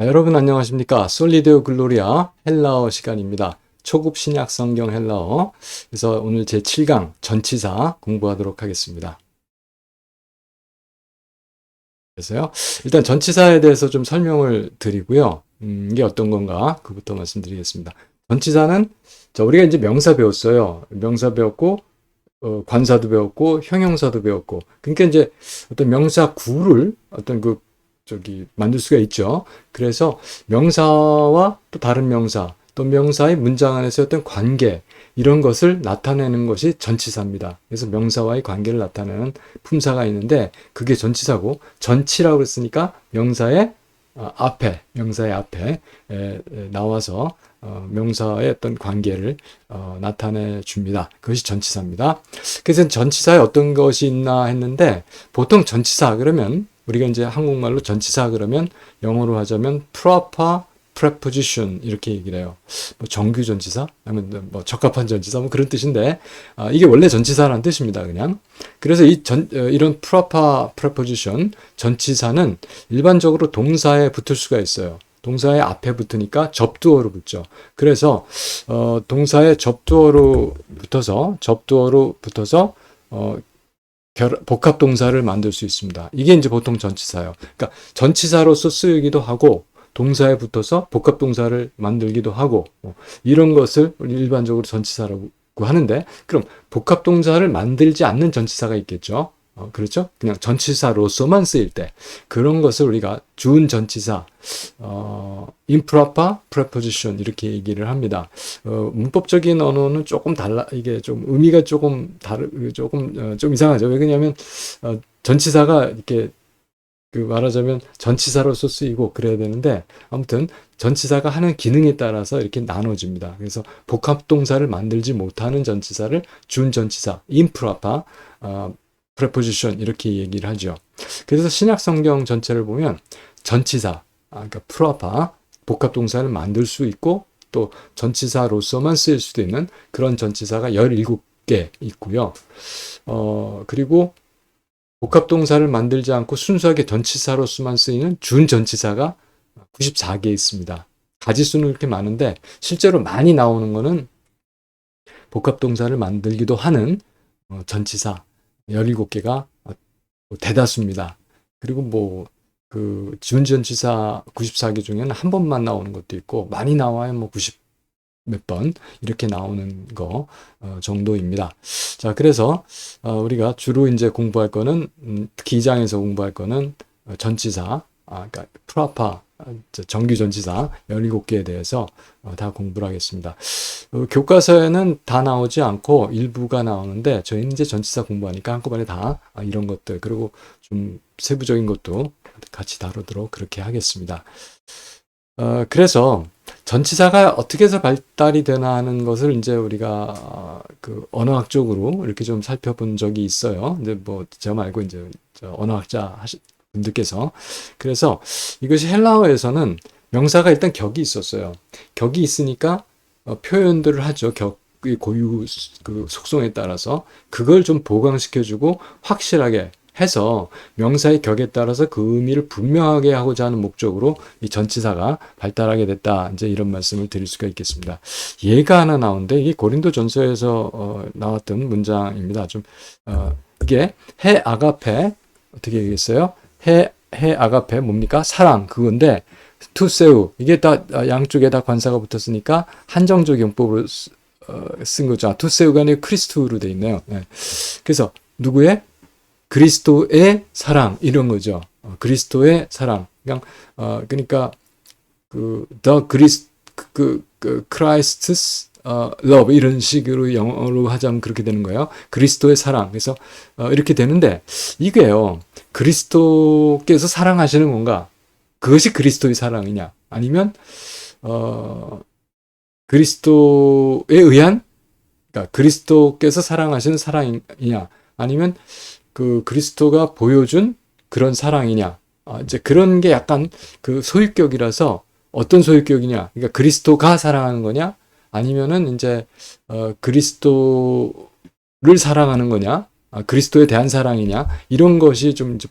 여러분 안녕하십니까? 솔리데오 글로리아 헬라어 시간입니다. 초급 신약 성경 헬라어. 그래서 오늘 제 7강 전치사 공부하도록 하겠습니다. 그래서요. 일단 전치사에 대해서 좀 설명을 드리고요. 이게 어떤 건가? 그부터 말씀드리겠습니다. 전치사는 우리가 이제 명사 배웠어요. 명사 배웠고 관사도 배웠고 형용사도 배웠고. 그러니까 이제 어떤 명사 구를 어떤 만들 수가 있죠. 그래서 명사와 또 다른 명사, 또 명사의 문장 안에서 어떤 관계, 이런 것을 나타내는 것이 전치사입니다. 그래서 명사와의 관계를 나타내는 품사가 있는데, 그게 전치사고, 전치라고 했으니까 명사의 앞에 나와서 명사의 어떤 관계를 나타내 줍니다. 그것이 전치사입니다. 그래서 전치사에 어떤 것이 있나 했는데, 보통 전치사 그러면 우리가 이제 한국말로 전치사 그러면 영어로 하자면 proper preposition 이렇게 얘기를 해요. 뭐 정규 전치사, 아니면 뭐 적합한 전치사, 뭐 그런 뜻인데, 이게 원래 전치사라는 뜻입니다, 그냥. 그래서 이런 proper preposition 전치사는 일반적으로 동사에 붙을 수가 있어요. 동사의 앞에 붙으니까 접두어로 붙죠. 그래서 동사의 접두어로 붙어서 복합 동사를 만들 수 있습니다. 이게 이제 보통 전치사예요. 그러니까 전치사로서 쓰이기도 하고, 동사에 붙어서 복합 동사를 만들기도 하고, 이런 것을 일반적으로 전치사라고 하는데, 그럼 복합 동사를 만들지 않는 전치사가 있겠죠. 그렇죠? 그냥 전치사로서만 쓰일 때, 그런 것을 우리가 준 전치사, improper preposition 이렇게 얘기를 합니다. 문법적인 언어는 조금 이게 좀 의미가 조금 좀 이상하죠. 왜냐하면 전치사가 이렇게 말하자면 전치사로서 쓰이고 그래야 되는데, 아무튼 전치사가 하는 기능에 따라서 이렇게 나눠집니다. 그래서 복합 동사를 만들지 못하는 전치사를 준 전치사, improper preposition 이렇게 얘기를 하죠. 그래서 신약 성경 전체를 보면 전치사, 그러니까 proper 복합 동사를 만들 수 있고, 또 전치사로서만 쓰일 수도 있는 그런 전치사가 17개 있고요. 그리고 복합 동사를 만들지 않고 순수하게 전치사로서만 쓰이는 준 전치사가 94개 있습니다. 가지수는 이렇게 많은데 실제로 많이 나오는 거는 복합 동사를 만들기도 하는 전치사 17개가 대다수입니다. 그리고 준전치사 94개 중에는 한 번만 나오는 것도 있고, 많이 나와야 90 몇 번 이렇게 나오는 거 정도입니다. 자, 그래서 우리가 주로 이제 공부할 거는 특히 2장에서 공부할 거는 전치사, 그러니까 proper 정규 전치사 17개에 대해서 다 공부를 하겠습니다. 교과서에는 다 나오지 않고 일부가 나오는데, 저희는 이제 전치사 공부하니까 한꺼번에 다 이런 것들, 그리고 좀 세부적인 것도 같이 다루도록 그렇게 하겠습니다. 그래서 전치사가 어떻게 해서 발달이 되나 하는 것을 이제 우리가 언어학적으로 이렇게 좀 살펴본 적이 있어요. 근데 제가 말고 이제 언어학자 분들께서. 그래서 이것이 헬라어에서는 명사가 일단 격이 있었어요. 격이 있으니까 표현들을 하죠. 격의 고유 속성에 따라서 그걸 좀 보강시켜주고 확실하게 해서 명사의 격에 따라서 그 의미를 분명하게 하고자 하는 목적으로 이 전치사가 발달하게 됐다. 이제 이런 말씀을 드릴 수가 있겠습니다. 예가 하나 나오는데, 이게 고린도전서에서 나왔던 문장입니다. 이게 해 아가페, 어떻게 얘기했어요? 해 아가페 뭡니까? 사랑, 그건데 투세우, 이게 다 양쪽에 다 관사가 붙었으니까 한정적 용법으로 쓴 거죠. 투세우가 아니라 크리스토로 돼 있네요. 네. 그래서 누구의? 그리스도의 사랑, 이런 거죠. 그리스도의 사랑. 그러니까 the Christ's love 이런 식으로 영어로 하자면 그렇게 되는 거예요. 그리스도의 사랑. 그래서 이렇게 되는데, 이게요, 그리스도께서 사랑하시는 건가? 그것이 그리스도의 사랑이냐? 아니면 그리스도에 의한, 그러니까 그리스도께서 사랑하시는 사랑이냐? 아니면 그리스도가 보여준 그런 사랑이냐. 이제 그런 게 약간 소유격이라서, 어떤 소유격이냐. 그러니까 그리스도가 사랑하는 거냐? 아니면은 이제, 그리스도를 사랑하는 거냐? 그리스도에 대한 사랑이냐? 이런 것이 좀 이제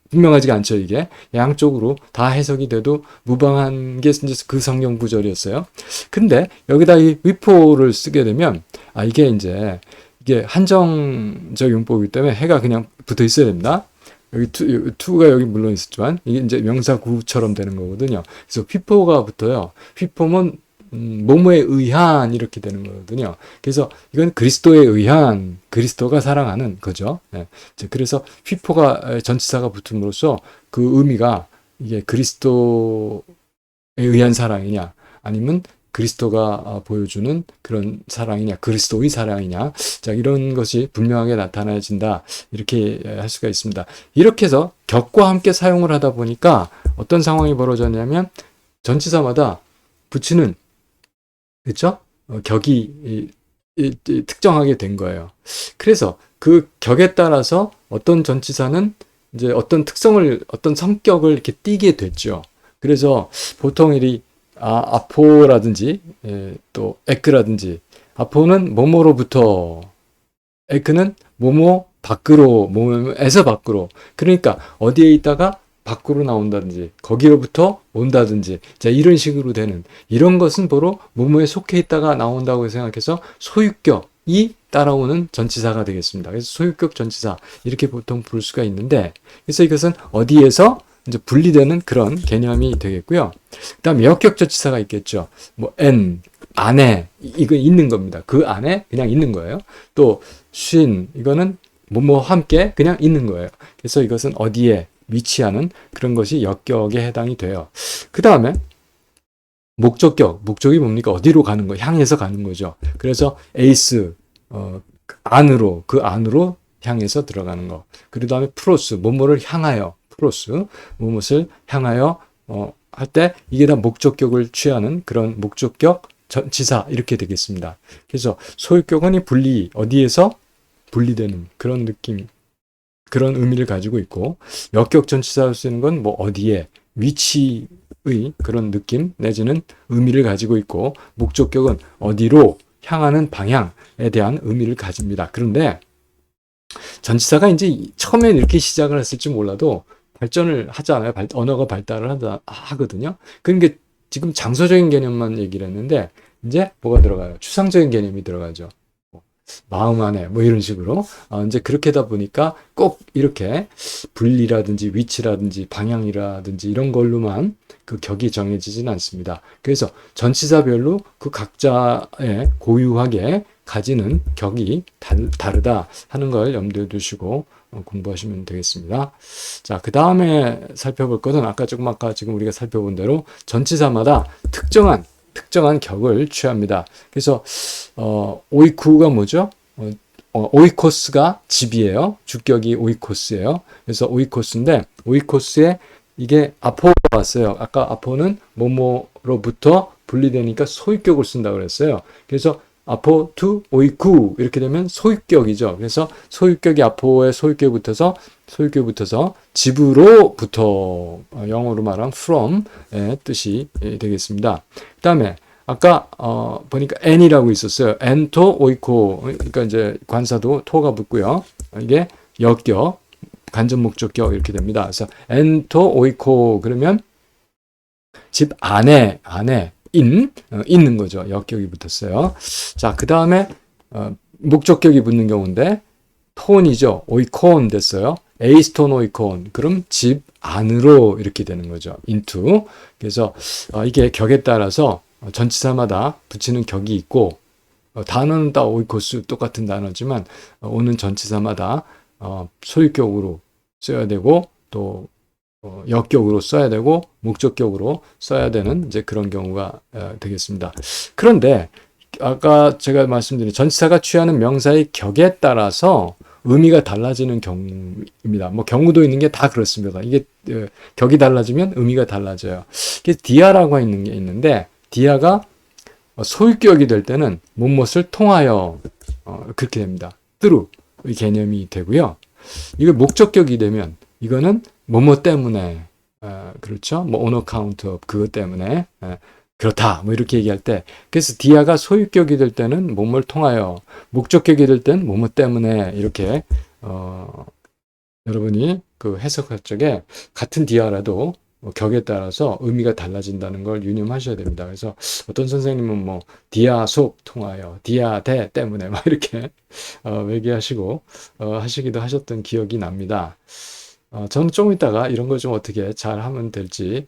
분명하지가 않죠, 이게. 양쪽으로 다 해석이 돼도 무방한 게 이제 그 성경 구절이었어요. 근데 여기다 이 위포를 쓰게 되면, 이게 이제, 이게 한정적 용법이기 때문에 해가 그냥 붙어 있어야 됩니다. 여기 투가 여기 물론 있었지만, 이게 이제 명사구처럼 되는 거거든요. 그래서 휘포가 붙어요. 휘포면 뭐뭐에 의한 이렇게 되는 거거든요. 그래서 이건 그리스도에 의한, 그리스도가 사랑하는 거죠. 네. 그래서 휘포가 전치사가 붙음으로써 그 의미가 이게 그리스도에 의한 사랑이냐 아니면 그리스도가 보여주는 그런 사랑이냐, 그리스도의 사랑이냐, 자, 이런 것이 분명하게 나타나진다, 이렇게 할 수가 있습니다. 이렇게 해서 격과 함께 사용을 하다 보니까 어떤 상황이 벌어졌냐면 전치사마다 붙이는, 그렇죠? 격이 특정하게 된 거예요. 그래서 그 격에 따라서 어떤 전치사는 이제 어떤 특성을, 어떤 성격을 이렇게 띠게 됐죠. 그래서 보통 아포라든지, 또 에크라든지, 아포는 뭐뭐로부터, 에크는 뭐뭐 밖으로, 뭐뭐에서 밖으로. 그러니까 어디에 있다가 밖으로 나온다든지, 거기로부터 온다든지, 자, 이런 식으로 되는, 이런 것은 바로 뭐뭐에 속해 있다가 나온다고 생각해서 소유격이 따라오는 전치사가 되겠습니다. 그래서 소유격 전치사, 이렇게 보통 부를 수가 있는데, 그래서 이것은 어디에서 이제 분리되는 그런 개념이 되겠고요. 그 다음에 역격 전치사가 있겠죠. 뭐, 안에, 이거 있는 겁니다. 그 안에 그냥 있는 거예요. 또, 이거는 뭐뭐 함께 그냥 있는 거예요. 그래서 이것은 어디에 위치하는 그런 것이 역격에 해당이 돼요. 그 다음에 목적격, 목적이 뭡니까? 어디로 가는 거, 향해서 가는 거죠. 그래서 에이스, 안으로, 그 안으로 향해서 들어가는 거. 그 다음에 프로스, 뭐뭐를 향하여, 프로스, 무엇을 향하여 할 때 이게 다 목적격을 취하는 그런 목적격 전치사, 이렇게 되겠습니다. 그래서 소유격은 어디에서 분리되는 그런 느낌, 그런 의미를 가지고 있고, 역격 전치사를 쓰는 건 뭐 어디에, 위치의 그런 느낌 내지는 의미를 가지고 있고, 목적격은 어디로 향하는 방향에 대한 의미를 가집니다. 그런데 전치사가 이제 처음엔 이렇게 시작을 했을지 몰라도 발전을 하잖아요. 언어가 발달을 하거든요. 그러니까 지금 장소적인 개념만 얘기를 했는데, 이제 뭐가 들어가요? 추상적인 개념이 들어가죠. 마음 안에, 뭐 이런 식으로. 이제 그렇게 하다 보니까 꼭 이렇게 분리라든지 위치라든지 방향이라든지 이런 걸로만 그 격이 정해지진 않습니다. 그래서 전치사별로 그 각자의 고유하게 가지는 격이 다르다 하는 걸 염두에 두시고 공부하시면 되겠습니다. 자, 그 다음에 살펴볼 것은 아까 지금 우리가 살펴본 대로 전치사마다 특정한 격을 취합니다. 그래서 오이쿠가 뭐죠? 오이코스가 집이에요. 주격이 오이코스예요. 그래서 오이코스인데, 오이코스에 이게 아포가 왔어요. 아까 아포는 뭐뭐로부터 분리되니까 소유격을 쓴다고 그랬어요. 그래서 아포 투 오이쿠 이렇게 되면 소유격이죠. 그래서 소유격이 아포에 소유격이 붙어서 집으로부터, 영어로 말하면 from의 뜻이 되겠습니다. 그 다음에 아까 보니까 n이라고 있었어요. n토 오이코, 그러니까 이제 관사도 토가 붙고요. 이게 역격, 간접 목적격 이렇게 됩니다. 그래서 n토 오이코 그러면 집 안에 있는 거죠. 역격이 붙었어요. 자, 그 다음에 목적격이 붙는 경우인데 톤이죠. 오이콘 됐어요. 에이스톤 오이콘. 그럼 집 안으로 이렇게 되는 거죠. into. 그래서 이게 격에 따라서 전치사마다 붙이는 격이 있고, 단어는 다 오이코스 똑같은 단어지만 오는 전치사마다 소유격으로 써야 되고 또 역격으로 써야 되고 목적격으로 써야 되는 이제 그런 경우가 되겠습니다. 그런데 아까 제가 말씀드린 전치사가 취하는 명사의 격에 따라서 의미가 달라지는 경우입니다. 뭐 경우도 있는 게 다 그렇습니다. 이게 격이 달라지면 의미가 달라져요. 디아라고 있는 게 있는데, 디아가 소유격이 될 때는 무엇을 통하여 그렇게 됩니다. through의 개념이 되고요. 이거 목적격이 되면 이거는 뭐뭐 때문에, 그렇죠? 뭐 on account of 그것 때문에 그렇다, 뭐 이렇게 얘기할 때, 그래서 디아가 소유격이 될 때는 뭐뭐를 통하여, 목적격이 될 때는 뭐뭐 때문에 이렇게 여러분이 그 해석할 적에 같은 디아라도 격에 따라서 의미가 달라진다는 걸 유념하셔야 됩니다. 그래서 어떤 선생님은 뭐 디아 속 통하여 디아 대 때문에 막 이렇게 얘기하시고 하시기도 하셨던 기억이 납니다. 저는 조금 있다가 이런 걸 좀 어떻게 잘 하면 될지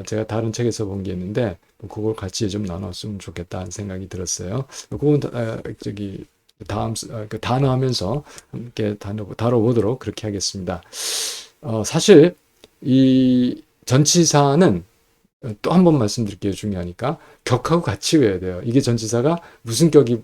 제가 다른 책에서 본 게 있는데 그걸 같이 좀 나눴으면 좋겠다는 생각이 들었어요. 그건 저기 다음 그 단어 하면서 함께 다뤄보도록 그렇게 하겠습니다. 사실 이 전치사는 또 한 번 말씀드릴게요. 중요하니까 격하고 같이 외워야 돼요. 이게 전치사가 무슨 격과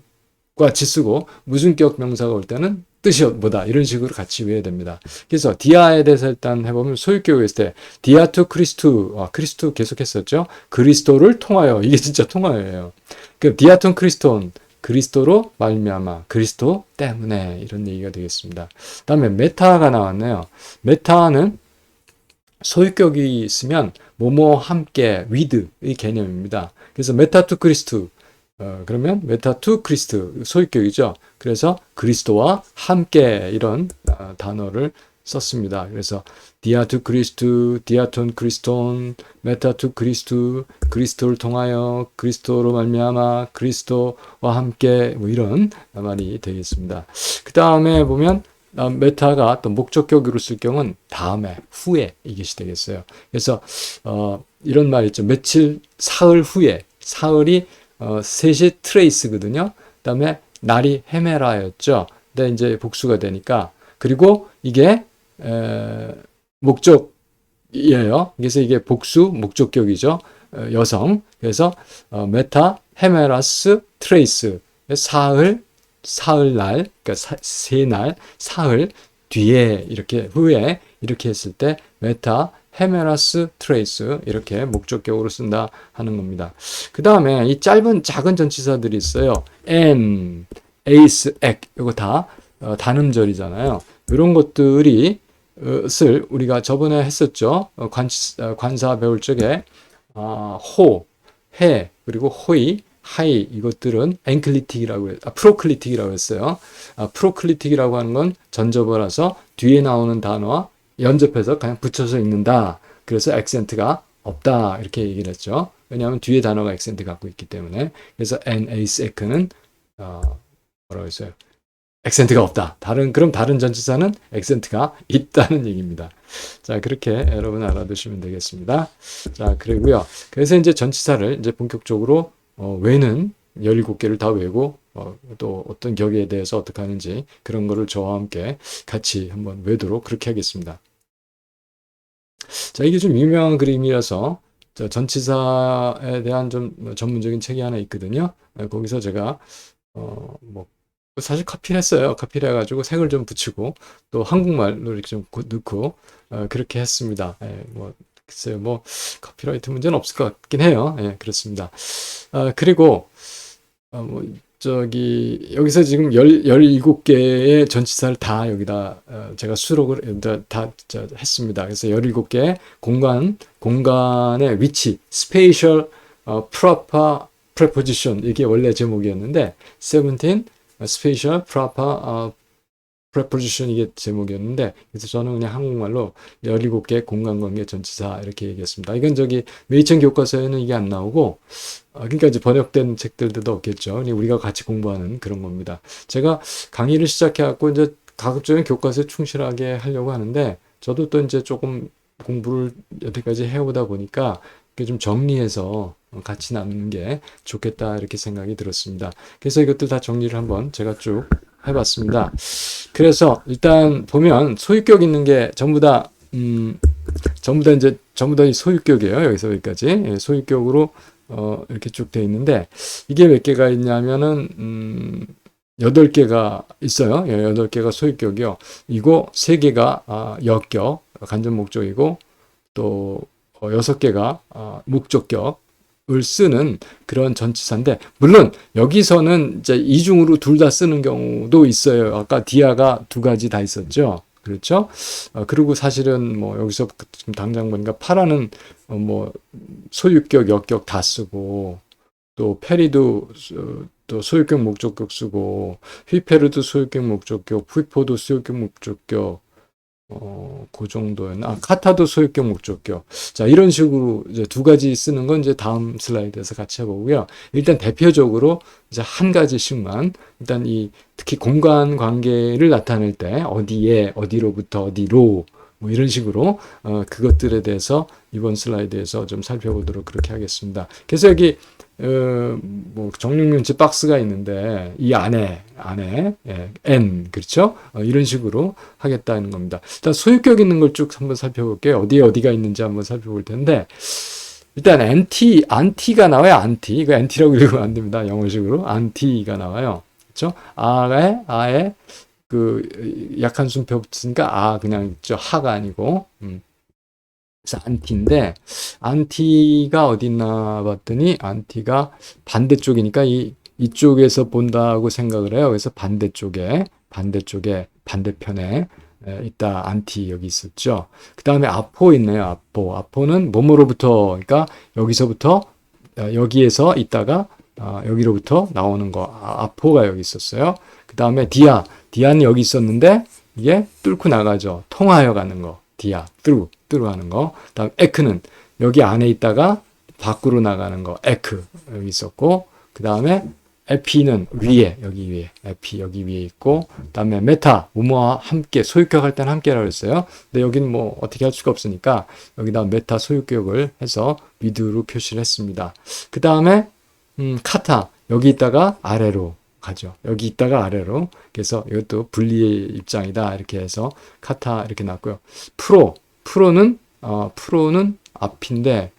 같이 쓰고 무슨 격 명사가 올 때는 뜻이 뭐다 이런 식으로 같이 외워야 됩니다. 그래서 디아에 대해서 일단 해보면 소유격을 했을 때 디아 투 크리스투 크리스투 계속 했었죠. 그리스도를 통하여 이게 진짜 통하여예요. 그 디아 투 크리스톤 그리스도로 말미암아 그리스도 때문에 이런 얘기가 되겠습니다. 다음에 메타가 나왔네요. 메타는 소유격이 있으면 뭐뭐 함께 with의 개념입니다. 그래서 메타 투 크리스트 그러면 메타 투 크리스트 소유격이죠. 그래서 그리스도와 함께 이런 단어를 썼습니다. 그래서 디아 투 크리스트, 디아톤 크리스톤, 메타 투 크리스트, 그리스도를 통하여 그리스도로 말미암아 그리스도와 함께 뭐 이런 말이 되겠습니다. 그 다음에 보면 메타가 또 목적격으로 쓸 경우는 다음에, 후에 이것이 되겠어요. 그래서 이런 말 있죠. 며칠, 사흘 후에, 사흘이 셋이 트레이스거든요. 그다음에 날이 헤메라였죠. 근데 이제 복수가 되니까 그리고 이게 목적이에요. 그래서 이게 복수 목적격이죠. 여성. 그래서 메타 헤메라스 트레이스 사흘날, 그러니까 세 날, 사흘 뒤에 이렇게 후에 이렇게 했을 때 메타 헤메라스 트레이스 이렇게 목적격으로 쓴다 하는 겁니다. 그 다음에 이 짧은 작은 전치사들이 있어요. and, ace, ac 이거 다 단음절이잖아요. 이런 것들이 을 우리가 저번에 했었죠. 관사 배울 적에 호, 해 그리고 호의 하이 이것들은 엔클리틱이라고 프로클리틱이라고 했어요. 프로클리틱이라고 하는 건 전접어라서 뒤에 나오는 단어와 연접해서 그냥 붙여서 읽는다. 그래서 액센트가 없다 이렇게 얘기를 했죠. 왜냐하면 뒤에 단어가 액센트 갖고 있기 때문에. 그래서 an, ace, ec는 뭐라고 했어요? 액센트가 없다. 그럼 다른 전치사는 액센트가 있다는 얘기입니다. 자, 그렇게 여러분 알아두시면 되겠습니다. 자, 그리고요. 그래서 이제 전치사를 이제 본격적으로 외는 17개를 다 외고 또 어떤 격에 대해서 어떻게 하는지 그런 거를 저와 함께 같이 한번 외도록 그렇게 하겠습니다. 자, 이게 좀 유명한 그림이라서 전치사에 대한 좀 전문적인 책이 하나 있거든요. 거기서 제가 뭐 사실 카피를 했어요. 카피를 해가지고 색을 좀 붙이고 또 한국말로 이렇게 좀 넣고 그렇게 했습니다. 뭐 글쎄요, 뭐 카피라이트 문제는 없을 것 같긴 해요. 그렇습니다. 그리고 뭐 저기 여기서 지금 17개의 전치사를 다 여기다 제가 수록을 다 했습니다. 그래서 17개 공간의 위치, spatial proper preposition 이게 원래 제목이었는데 17 spatial proper preposition 이게 제목이었는데 그래서 저는 그냥 한국말로 17개 공간관계 전치사 이렇게 얘기했습니다. 이건 저기 메이천 교과서에는 이게 안 나오고 그러니까 이제 번역된 책들도 없겠죠. 우리가 같이 공부하는 그런 겁니다. 제가 강의를 시작해갖고 이제 가급적인 교과서에 충실하게 하려고 하는데 저도 또 이제 조금 공부를 여태까지 해오다 보니까 좀 정리해서 같이 나누는 게 좋겠다 이렇게 생각이 들었습니다. 그래서 이것들 다 정리를 한번 제가 쭉 해봤습니다. 그래서 일단 보면 소유격 있는 게 전부 다 이 소유격이에요. 여기서 여기까지 소유격으로 이렇게 쭉 돼 있는데 이게 몇 개가 있냐면은 8개가 있어요. 8개가 소유격이요. 이거 3개가 역격 간접 목적이고 또 6개가 목적격을 쓰는 그런 전치사인데 물론 여기서는 이제 이중으로 둘 다 쓰는 경우도 있어요. 아까 디아가 2가지 다 있었죠. 그렇죠? 그리고 사실은 뭐 여기서 지금 당장 보니까 파라는 뭐 소유격, 역격 다 쓰고 또 페리도 또 소유격, 목적격 쓰고 휘페르도 소유격, 목적격, 휘포도 소유격, 목적격 그 정도였나? 카타도 소유격, 목적격. 자, 이런 식으로 이제 두 가지 쓰는 건 이제 다음 슬라이드에서 같이 해보고요. 일단 대표적으로 이제 한 가지씩만, 일단 특히 공간 관계를 나타낼 때, 어디에, 어디로부터 어디로, 뭐 이런 식으로, 그것들에 대해서 이번 슬라이드에서 좀 살펴보도록 그렇게 하겠습니다. 그래서 여기, 뭐 정육면체 박스가 있는데 이 안에 예, n 그렇죠? 이런 식으로 하겠다는 겁니다. 일단 소유격 있는 걸 쭉 한번 살펴볼게요. 어디에 어디가 있는지 한번 살펴볼 텐데 일단 anti가 나와요. anti 이거 anti라고 읽으면 안 됩니다. 영어식으로 anti가 나와요. 그렇죠? 아에 그 약한 순표 붙으니까 그냥 있죠. 하가 아니고 그래서 안티인데 안티가 어디 있나 봤더니 안티가 반대쪽이니까 이쪽에서 본다고 생각을 해요. 그래서 반대편에 있다. 안티 여기 있었죠. 그 다음에 아포 있네요. 아포는 뭐뭐로부터 그러니까 여기서부터 여기에서 있다가 여기로부터 나오는 거. 아포가 여기 있었어요. 그 다음에 디아는 여기 있었는데 이게 뚫고 나가죠. 통하여 가는 거. 디아, 뚜루 하는 거. 다음 에크는 여기 안에 있다가 밖으로 나가는 거. 에크 여기 있었고, 그 다음에 에피는 여기 위에, 에피 여기 위에 있고, 그 다음에 메타, 뭐뭐와 함께, 소유격 할 때는 함께라고 했어요. 근데 여기는 뭐 어떻게 할 수가 없으니까 여기다 메타 소유격을 해서 위드로 표시를 했습니다. 그 다음에 카타, 여기 있다가 아래로 가죠. 여기 있다가 아래로. 그래서 이것도 분리의 입장이다. 이렇게 해서 카타 이렇게 났고요. 프로는 앞인데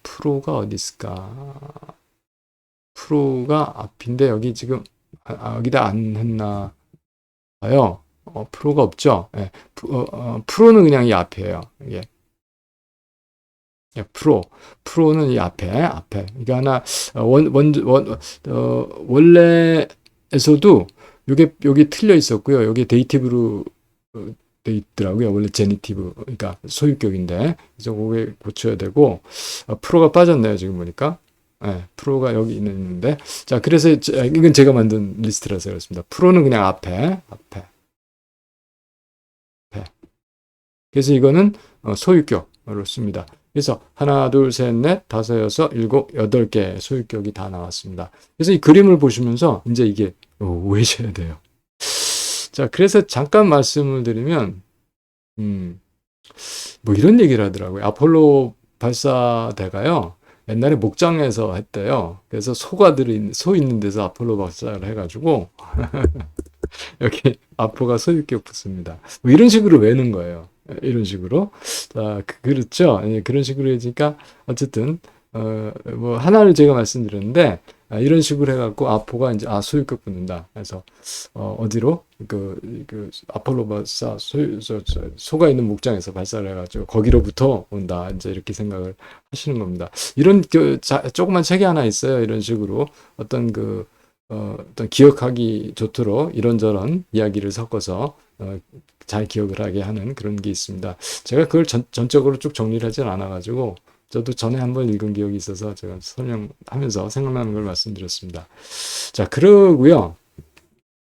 프로가 어디 있을까? 프로가 앞인데 여기 지금 여기다 안 했나 봐요. 프로가 없죠. 예. 프로는 그냥 이 앞이에요. 이게 프로는 이 앞에. 이게 하나, 원래에서도 여기 틀려 있었고요. 여기 데이티브로 돼 있더라고요. 원래 제니티브, 그러니까 소유격인데. 그래서 그게 고쳐야 되고, 프로가 빠졌네요. 지금 보니까. 네, 프로가 여기 있는데. 자, 그래서, 이건 제가 만든 리스트라서 그렇습니다. 프로는 그냥 앞에. 그래서 이거는 소유격으로 씁니다. 그래서 하나, 둘, 셋, 넷, 다섯, 여섯, 일곱, 여덟 개 소유격이 다 나왔습니다. 그래서 이 그림을 보시면서 이제 이게 오해셔야 돼요. 자, 그래서 잠깐 말씀을 드리면, 뭐 이런 얘기를 하더라고요. 아폴로 발사대가요. 옛날에 목장에서 했대요. 그래서 소 있는 데서 아폴로 발사를 해가지고, 여기 아포가 소유격 붙습니다. 뭐 이런 식으로 외는 거예요. 이런 식으로. 자, 그렇죠. 그런 식으로 해지니까 어쨌든 뭐 하나를 제가 말씀드렸는데 이런 식으로 해갖고 아포가 이제 소유격 붙는다. 그래서 어디로 그 아폴로 발사 소가 있는 목장에서 발사를 해가지고 거기로부터 온다. 이제 이렇게 생각을 하시는 겁니다. 이런 조그만 책이 하나 있어요. 이런 식으로 어떤 어떤 기억하기 좋도록 이런저런 이야기를 섞어서 잘 기억을 하게 하는 그런 게 있습니다. 제가 그걸 전적으로 쭉 정리를 하진 않아가지고 저도 전에 한번 읽은 기억이 있어서 제가 설명하면서 생각나는 걸 말씀드렸습니다. 자, 그러고요.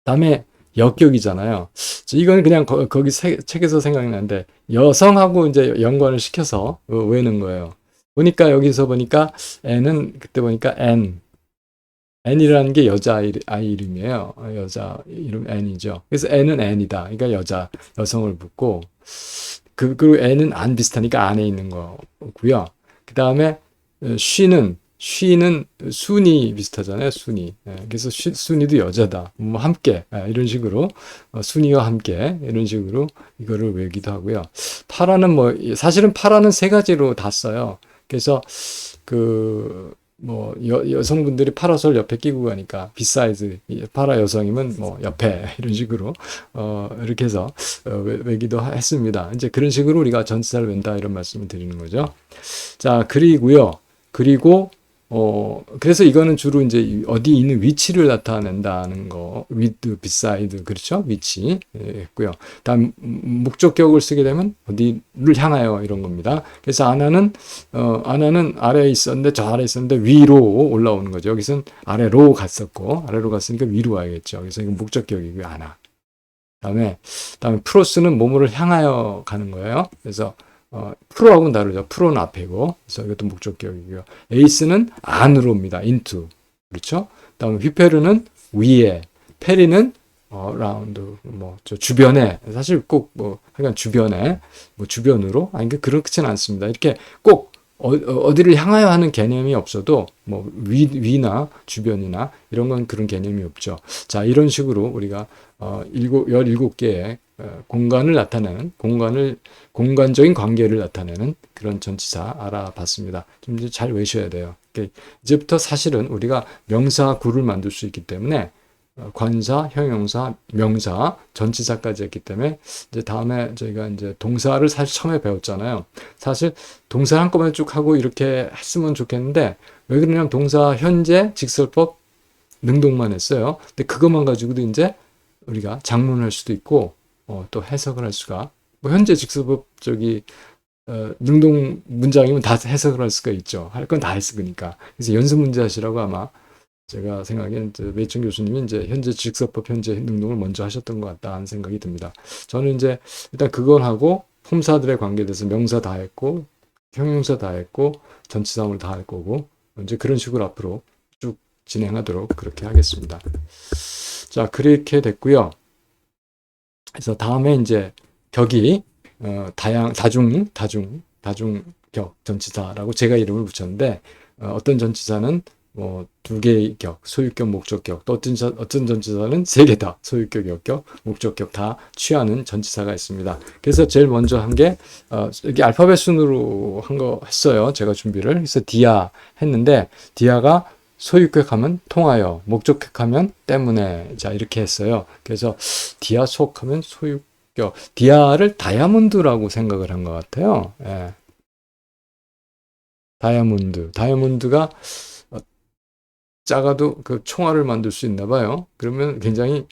다음에 역격이잖아요. 이거는 그냥 거기 책에서 생각나는데 여성하고 이제 연관을 시켜서 외우는 거예요. 보니까 여기서 보니까 N은 그때 보니까 N이라는 게 아이 이름이에요. 여자 이름 N이죠. 그래서 N은 N이다. 그러니까 여성을 붙고, 그리고 N은 안 비슷하니까 안에 있는 거고요. 그 다음에 she는 순이 비슷하잖아요. 순이. 그래서 순이도 여자다. 뭐 함께 이런 식으로 순이와 함께 이런 식으로 이거를 외우기도 하고요. 파라는 사실은 파라는 세 가지로 다 써요. 그래서 여성분들이 파라솔 옆에 끼고 가니까 besides 파라 여성이면 옆에 이런 식으로 이렇게 해서 외기도 했습니다. 이제 그런 식으로 우리가 전치사를 웬다 이런 말씀을 드리는 거죠. 자, 그리고 그래서 이거는 주로 이제 어디 있는 위치를 나타낸다는 거, with, beside, 그렇죠? 위치 했고요. 다음 목적격을 쓰게 되면 어디를 향하여 이런 겁니다. 그래서 아나는 아래에 있었는데 저 아래에 있었는데 위로 올라오는 거죠. 여기서는 아래로 갔었고 아래로 갔으니까 위로 와야겠죠. 그래서 이건 목적격이고요. 아나. 다음에 프로스는 뭐뭐를 향하여 가는 거예요. 그래서 프로하고는 다르죠. 프로는 앞이고, 그래서 이것도 목적격이고요. 에이스는 안으로입니다. into. 그렇죠? 다음에 휘페르는 위에, 페리는 라운드, 저 주변에, 사실 꼭 하여간 주변에, 주변으로, 아니, 그렇지는 않습니다. 이렇게 꼭 어디를 향하여 하는 개념이 없어도, 위나 주변이나 이런 건 그런 개념이 없죠. 자, 이런 식으로 우리가, 17개의 공간을 나타내는, 공간적인 관계를 나타내는 그런 전치사 알아봤습니다. 좀 이제 잘 외셔야 돼요. 이제부터 사실은 우리가 명사 구를 만들 수 있기 때문에 관사, 형용사, 명사, 전치사까지 했기 때문에 이제 다음에 저희가 이제 동사를 사실 처음에 배웠잖아요. 사실 동사 한꺼번에 쭉 하고 이렇게 했으면 좋겠는데 왜 그러냐면 동사 현재, 직설법, 능동만 했어요. 근데 그것만 가지고도 이제 우리가 장문할 수도 있고 또 해석을 할 수가 현재 직설법 능동 문장이면 다 해석을 할 수가 있죠. 할 건 다 했으니까. 그래서 연습 문제 하시라고 아마 제가 생각엔 매춘 교수님이 이제 현재 직설법, 현재 능동을 먼저 하셨던 것 같다 하는 생각이 듭니다. 저는 이제 일단 그걸 하고 품사들의 관계에 대해서 명사 다 했고 형용사 다 했고 전치사물 다 할 거고 이제 그런 식으로 앞으로 쭉 진행하도록 그렇게 하겠습니다. 자, 그렇게 됐고요. 그래서 다음에 이제 격이 다중격 전치사라고 제가 이름을 붙였는데 어떤 전치사는 두 개의 격, 소유격, 목적격, 또 어떤 전치사는 세 개 다 소유격, 역격, 목적격 다 취하는 전치사가 있습니다. 그래서 제일 먼저 한 게 여기 알파벳 순으로 한 거 했어요. 제가 준비를. 그래서 디아 했는데 디아가 소유격 하면 통하여, 목적격 하면 때문에, 자 이렇게 했어요. 그래서 디아 속 하면 소유격, 디아를 다이아몬드라고 생각을 한 것 같아요. 예. 다이아몬드가 작아도 그 총알을 만들 수 있나 봐요. 그러면 굉장히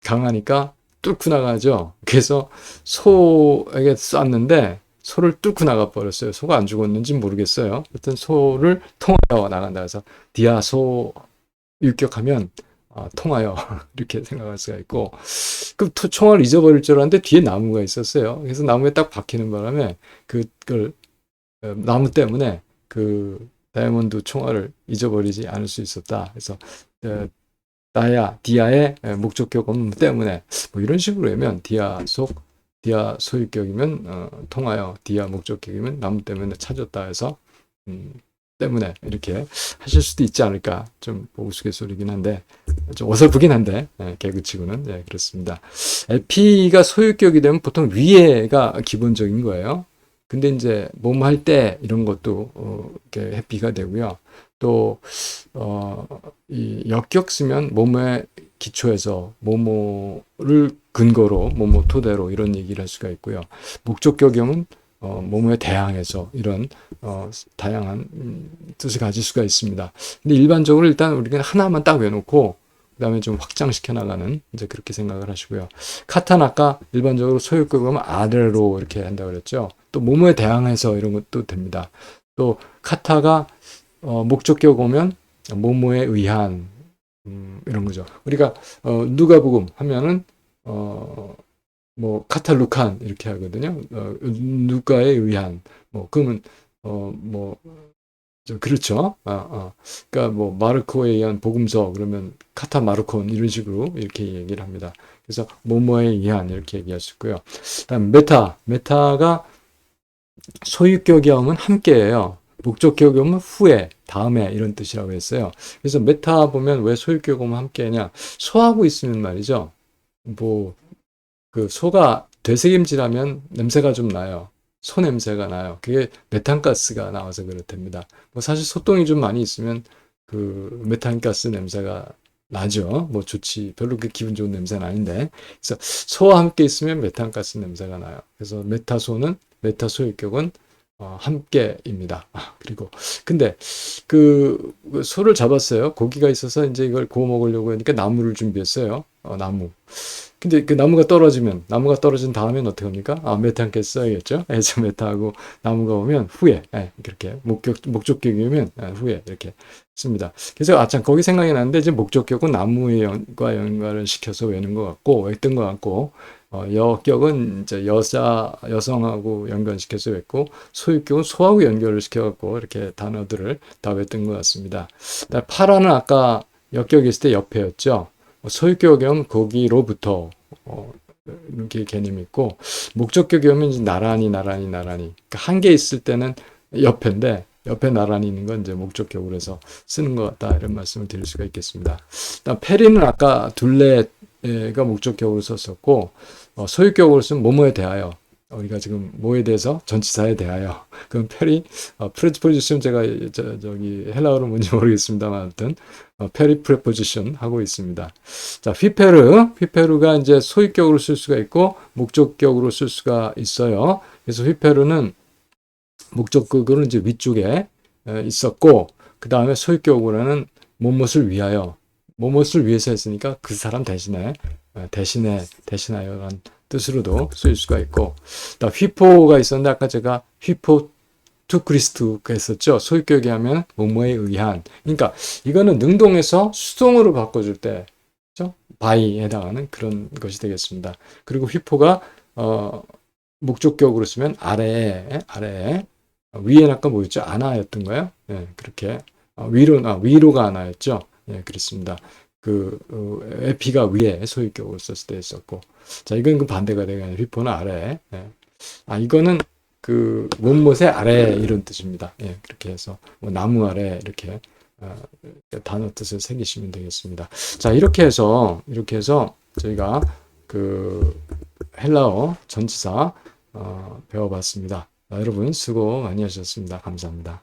강하니까 뚫고 나가죠. 그래서 소에게 쐈는데 소를 뚫고 나가 버렸어요. 소가 안 죽었는지 모르겠어요. 하여튼 소를 통하여 나간다. 그래서 디아소 율격하면 통하여 이렇게 생각할 수가 있고 그 총알을 잊어버릴 줄 알았는데 뒤에 나무가 있었어요. 그래서 나무에 딱 박히는 바람에 그걸 나무 때문에 그 다이아몬드 총알을 잊어버리지 않을 수 있었다. 그래서 디아의 목적격 때문에 이런 식으로 하면 디아 소유격이면 통하여, 디아 목적격이면 나무 때문에 찾았다 해서 때문에 이렇게 하실 수도 있지 않을까. 좀 우스갯소리긴 한데 좀 어설프긴 한데 개그치고는 그렇습니다. P가 소유격이 되면 보통 위에가 기본적인 거예요. 근데 이제 뭐뭐 할 때 이런 것도 이렇게 해피가 되고요. 또 이 역격 쓰면 뭐뭐에 기초해서 뭐뭐를 근거로 뭐뭐 토대로 이런 얘기를 할 수가 있고요. 목적격용은 뭐뭐에 대항해서 이런 다양한 뜻을 가질 수가 있습니다. 근데 일반적으로 일단 우리가 하나만 딱 외놓고 그다음에 좀 확장시켜 나가는 이제 그렇게 생각을 하시고요. 카타는 아까 일반적으로 소유격은 아래로 이렇게 한다고 그랬죠. 또 뭐뭐에 대항해서 이런 것도 됩니다. 또 카타가 목적격 오면 뭐뭐에 의한 이런 거죠. 우리가 누가복음 하면은 카탈루칸 이렇게 하거든요. 누가에 의한 그러면 그렇죠. 그러니까 마르코에 의한 복음서 그러면 카타 마르콘 이런 식으로 이렇게 얘기를 합니다. 그래서 뭐뭐에 의한 이렇게 얘기할 수 있고요. 다음 메타가 소유격이면 함께예요. 목적격이면 후에, 다음에 이런 뜻이라고 했어요. 그래서 메타 보면 왜 소유격이면 함께냐? 소하고 있으면 말이죠. 그 소가 되새김질하면 냄새가 좀 나요. 소 냄새가 나요. 그게 메탄가스가 나와서 그렇답니다. 사실 소똥이 좀 많이 있으면 그 메탄가스 냄새가 나죠. 별로 그 기분 좋은 냄새는 아닌데. 그래서 소와 함께 있으면 메탄가스 냄새가 나요. 그래서 메타 소유격은 함께입니다. 그리고 근데 그 소를 잡았어요. 고기가 있어서 이제 이걸 구워 먹으려고 하니까 나무를 준비했어요. 나무. 근데 그 나무가 떨어진 다음엔 어떻게 합니까? 아, 메타한테 써야겠죠? 에서 메타하고 나무가 오면 후에, 그렇게 목적격이면 후에 이렇게 씁니다. 그래서 참 거기 생각이 나는데 이제 목적격은 나무과 연관을 시켜서 외는 것 같고 외던 것 같고 여격은 이제 여성하고 연관시켜서 외고 소유격은 소하고 연결을 시켜갖고 이렇게 단어들을 다 외던 것 같습니다. 파라는 아까 역격이 있을 때 옆에였죠. 소유격은 거기로부터 이렇게 개념이 있고 목적격이면 이제 나란히 그러니까 한 개 있을 때는 옆인데 옆에 나란히 있는 건 이제 목적격으로 해서 쓰는 것 같다 이런 말씀을 드릴 수가 있겠습니다. 일단 페리는 아까 둘레가 목적격으로 썼었고 소유격으로 쓰면 뭐뭐에 대하여 우리가 지금 뭐에 대해서 전치사에 대하여 그럼 페리 프레포지션 제가 저기 헬라어로 뭔지 모르겠습니다만 아무튼 페리 프레포지션 하고 있습니다. 자, 휘페르가 이제 소유격으로 쓸 수가 있고 목적격으로 쓸 수가 있어요. 그래서 휘페르는 목적격으로 이제 위쪽에 있었고 그 다음에 소유격으로는 뭐뭇을 위하여 뭐뭇을 위해서 했으니까 그 사람 대신하여라는 뜻으로도 쓰일 수가 있고 휘포가 있었는데 아까 제가 휘포 투 크리스트가 했었죠. 소유격이 하면 뭐뭐에 의한 그러니까 이거는 능동에서 수동으로 바꿔줄 때 그렇죠? 바이에 해당하는 그런 것이 되겠습니다. 그리고 휘포가 목적격으로 쓰면 아래에 위에는 아까 뭐였죠? 아나였던 거예요. 예, 그렇게 위로가 아나였죠. 예, 그렇습니다. 에피가 위에 소유격으로 썼을 때 있었고, 자 이건 그 반대가 되겠네요. 휘포는 아래. 예. 이거는 못못의 아래 이런 뜻입니다. 예, 그렇게 해서 뭐 나무 아래 이렇게 단어 뜻을 새기시면 되겠습니다. 자 이렇게 해서 저희가 헬라어 전치사 배워봤습니다. 여러분 수고 많이 하셨습니다. 감사합니다.